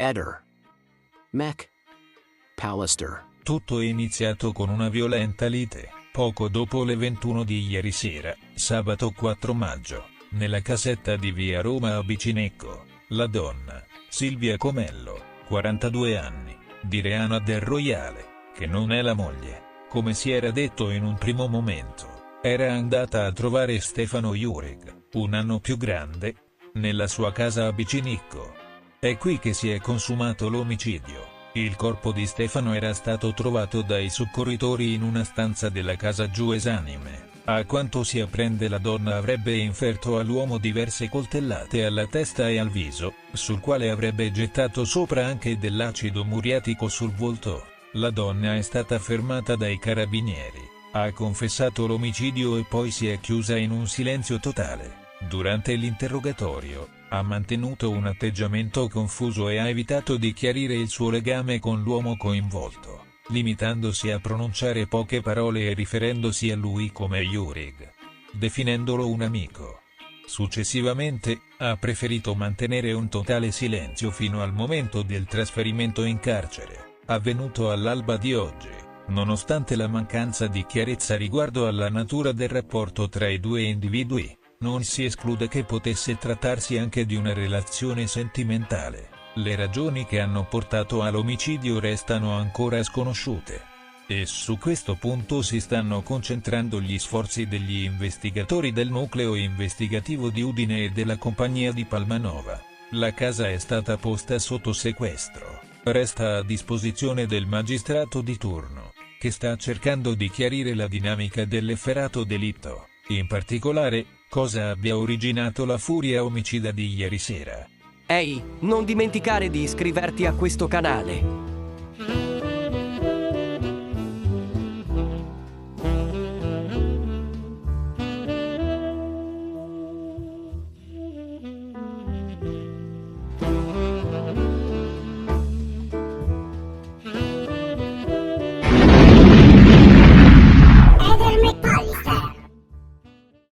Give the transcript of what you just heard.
Eder. McAllister. Tutto è iniziato con una violenta lite, poco dopo le 21 di ieri sera, sabato 4 maggio, nella casetta di via Roma a Bicinecco. La donna, Silvia Comello, 42 anni, di Reana del Royale, che non è la moglie, come si era detto in un primo momento, era andata a trovare Stefano Jureg, un anno più grande, nella sua casa a Bicinecco. È qui che si è consumato l'omicidio. Il corpo di Stefano era stato trovato dai soccorritori in una stanza della casa giù esanime. A quanto si apprende, la donna avrebbe inferto all'uomo diverse coltellate alla testa e al viso, sul quale avrebbe gettato sopra anche dell'acido muriatico sul volto. La donna è stata fermata dai carabinieri, ha confessato l'omicidio e poi si è chiusa in un silenzio totale. Durante l'interrogatorio, ha mantenuto un atteggiamento confuso e ha evitato di chiarire il suo legame con l'uomo coinvolto, limitandosi a pronunciare poche parole e riferendosi a lui come Jureg, definendolo un amico. Successivamente, ha preferito mantenere un totale silenzio fino al momento del trasferimento in carcere, avvenuto all'alba di oggi, nonostante la mancanza di chiarezza riguardo alla natura del rapporto tra i due individui. Non si esclude che potesse trattarsi anche di una relazione sentimentale. Le ragioni che hanno portato all'omicidio restano ancora sconosciute. E su questo punto si stanno concentrando gli sforzi degli investigatori del nucleo investigativo di Udine e della compagnia di Palmanova. La casa è stata posta sotto sequestro. Resta a disposizione del magistrato di turno, che sta cercando di chiarire la dinamica dell'efferato delitto. In particolare, cosa abbia originato la furia omicida di ieri sera. Ehi, non dimenticare di iscriverti a questo canale.